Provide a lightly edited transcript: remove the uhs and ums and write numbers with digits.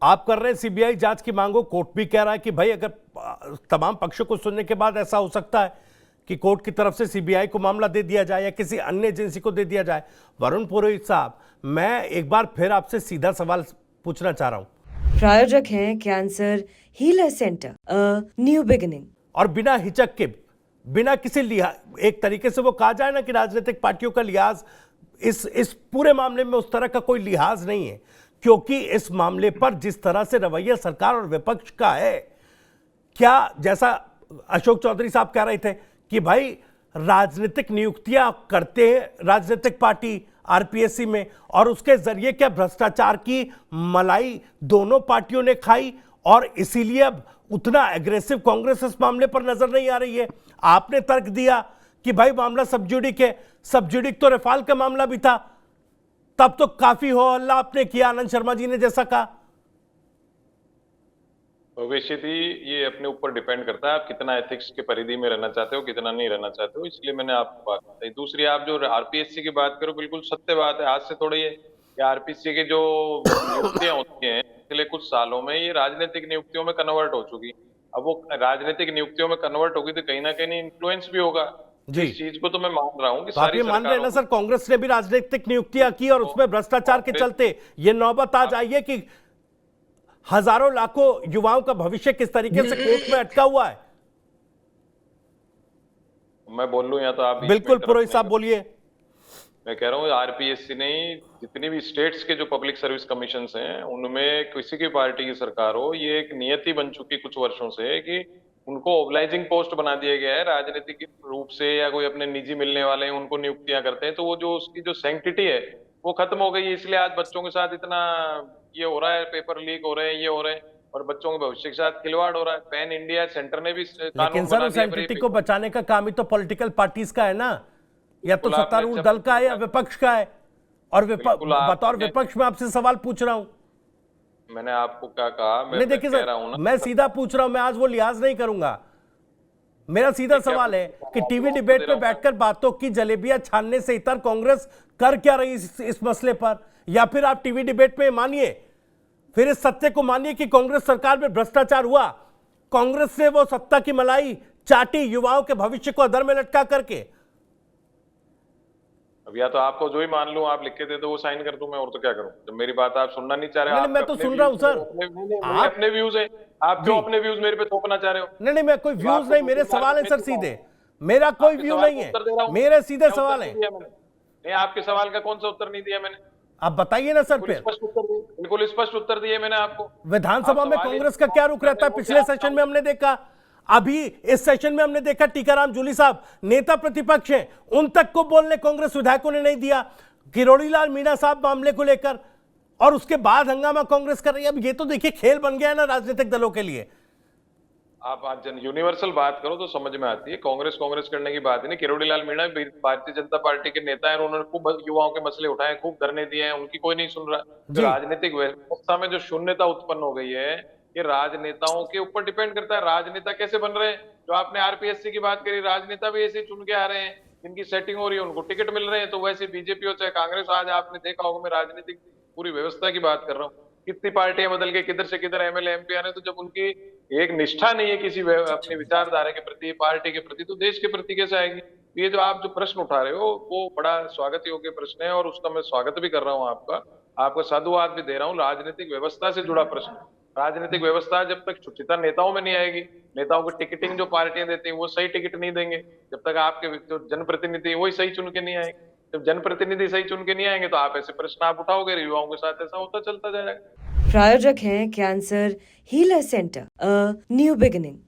आप कर रहे हैं सीबीआई जांच की मांगो, कोर्ट भी कह रहा है कि भाई अगर तमाम पक्षों को सुनने के बाद ऐसा हो सकता है कि कोर्ट की तरफ से सीबीआई को मामला दे दिया जाए या किसी अन्य एजेंसी को दे दिया जाए। वरुण पुरोहित साहब, मैं एक बार फिर आपसे सीधा सवाल पूछना चाह रहा हूं। प्रायोजक हैं cancer healer centre, new beginning. और बिना हिचक के, बिना किसी लिहाज, एक तरीके से वो कहा जाए ना कि राजनीतिक पार्टियों का लिहाज इस पूरे मामले में उस तरह का कोई लिहाज नहीं है, क्योंकि इस मामले पर जिस तरह से रवैया सरकार और विपक्ष का है, क्या जैसा अशोक चौधरी साहब कह रहे थे कि भाई राजनीतिक नियुक्तियां करते हैं राजनीतिक पार्टी आरपीएससी में, और उसके जरिए क्या भ्रष्टाचार की मलाई दोनों पार्टियों ने खाई, और इसीलिए अब उतना एग्रेसिव कांग्रेस इस मामले पर नजर नहीं आ रही है। आपने तर्क दिया कि भाई मामला सब जुडिक है, सब जुडिक तो रफाल का मामला भी था, तब तो काफी हो हल्ला आपने किया, आनंद शर्मा जी ने जैसा कहा। भविष्य ये अपने ऊपर डिपेंड करता है, आप कितना एथिक्स के परिधि में रहना चाहते हो, कितना नहीं रहना चाहते हो, इसलिए मैंने आपको बात बताई। दूसरी, आप जो आरपीएससी की बात करो, बिल्कुल सत्य बात है। आज से थोड़ी ये आरपीएससी की जो नियुक्तियां होती हैं पिछले कुछ सालों में, ये राजनीतिक नियुक्तियों में कन्वर्ट हो चुकी। अब वो राजनीतिक नियुक्तियों में कन्वर्ट होगी तो कहीं ना कहीं इन्फ्लुएंस भी होगा। इस चीज को तो मैं मान रहा हूँ कि तो आप ये मान रहे हैं ना सर, कांग्रेस ने भी राजनीतिक नियुक्तियां की और उसमें भ्रष्टाचार के चलते ये नौबत आज आई है कि हजारों लाखों युवाओं का भविष्य किस तरीके से कोर्ट में अटका हुआ है। मैं बोल लूं या तो आप बिल्कुल पुरोहित साहब बोलिए। मैं कह रहा हूँ आरपीएससी ने जितनी भी स्टेट्स के जो पब्लिक सर्विस कमीशंस हैं, उनमें किसी की पार्टी की सरकार हो, ये एक नियति बन चुकी कुछ वर्षों से कि उनको ओबलाइजिंग पोस्ट बना दिया गया है। राजनीतिक रूप से या कोई अपने निजी मिलने वाले हैं उनको नियुक्तियां करते हैं, तो वो जो उसकी जो सैंक्टिटी है वो खत्म हो गई है। इसलिए आज बच्चों के साथ इतना ये हो रहा है, पेपर लीक हो रहे हैं, ये हो रहे हैं, और बच्चों के भविष्य के साथ खिलवाड़ हो रहा है। पैन इंडिया सेंटर ने भी लेकिन सर उस एंटिटी को बचाने का काम ही तो पॉलिटिकल पार्टीज का है ना, या तो सत्तारूढ़ दल का है या विपक्ष का है। और बतौर विपक्ष में आपसे सवाल पूछ रहा हूं। मैंने आपको क्या कहा, मैं देखिए सर, मैं सीधा पूछ रहा हूं, मैं आज वो लिहाज नहीं करूंगा। मेरा सीधा सवाल है कि टीवी डिबेट में बैठकर बातों की जलेबियां छानने से इतर कांग्रेस कर क्या रही इस मसले पर, या फिर आप टीवी डिबेट में मानिए, फिर इस सत्य को मानिए कि कांग्रेस सरकार में भ्रष्टाचार हुआ, कांग्रेस ने वो सत्ता की मलाई चाटी युवाओं के भविष्य को अधर में लटका करके। अब या तो आपको जो ही मान लूं, आप लिख के दे दो वो साइन कर दूं मैं, और तो क्या करूं। जब मेरी बात आप सुनना नहीं चाह रहे हो, मैं तो सुन रहा हूं सर। आप अपने व्यूज है, आप क्यों अपने व्यूज मेरे पे थोपना चाह रहे हो? नहीं, मैं कोई व्यूज नहीं, मेरे सवाल है सर सीधे, मेरा कोई व्यू नहीं है, मेरे सीधे सवाल है। नहीं, आपके सवाल का कौन सा उत्तर नहीं दिया मैंने? आप बताइए ना सर। फिर बिल्कुल स्पष्ट उत्तर दिए मैंने आपको। विधानसभा में कांग्रेस का क्या रुख रहता है? पिछले सेशन में हमने देखा, अभी इस सेशन में हमने देखा, टीकाराम जूली साहब नेता प्रतिपक्ष हैं, उन तक को बोलने कांग्रेस विधायकों ने नहीं दिया। किरोड़ीलाल मीणा साहब मामले को लेकर, और उसके बाद हंगामा कांग्रेस कर रही है। अब ये तो देखिए खेल बन गया है ना राजनीतिक दलों के लिए। आप आज यूनिवर्सल बात करो तो समझ में आती है। कांग्रेस करने की बात नहीं। किरोड़ीलाल मीणा भारतीय जनता पार्टी के नेता है, उन्होंने खूब युवाओं के मसले उठाए, खूब धरने दिए हैं, उनकी कोई नहीं सुन रहा। तो राजनीतिक व्यवस्था में जो शून्यता उत्पन्न हो गई है, ये राजनेताओं के ऊपर डिपेंड करता है। राजनेता कैसे बन रहे हैं? जो आपने आरपीएससी की बात करी, राजनेता भी ऐसे चुन के आ रहे हैं, जिनकी सेटिंग हो रही है उनको टिकट मिल रहे हैं। तो वैसे बीजेपी हो चाहे कांग्रेस, आज आपने देखा होगा, मैं राजनीतिक पूरी व्यवस्था की बात कर रहा हूँ, कितनी पार्टियां बदल के किधर से किधर एमएलए एमपी आ रहे हैं। तो जब उनकी एक निष्ठा नहीं है किसी अपनी विचारधारा के प्रति, पार्टी के प्रति, तो देश के प्रति कैसे आएगी? ये जो आप जो प्रश्न उठा रहे हो वो बड़ा स्वागत योग्य प्रश्न है, और उसका मैं स्वागत भी कर रहा हूँ आपका साधुवाद भी दे रहा हूँ। राजनीतिक व्यवस्था से जुड़ा प्रश्न, राजनीतिक व्यवस्था जब तक शुचिता नेताओं में नहीं आएगी, नेताओं को टिकटिंग जो पार्टियां देती हैं वो सही टिकट नहीं देंगे, जब तक आपके जो जनप्रतिनिधि वही सही चुन के नहीं आएंगे। जब जनप्रतिनिधि सही चुन के नहीं आएंगे तो आप ऐसे प्रश्न आप उठाओगे, युवाओं के साथ ऐसा होता चलता जाएगा। प्रायोजक हैं cancer healer centre, new beginning.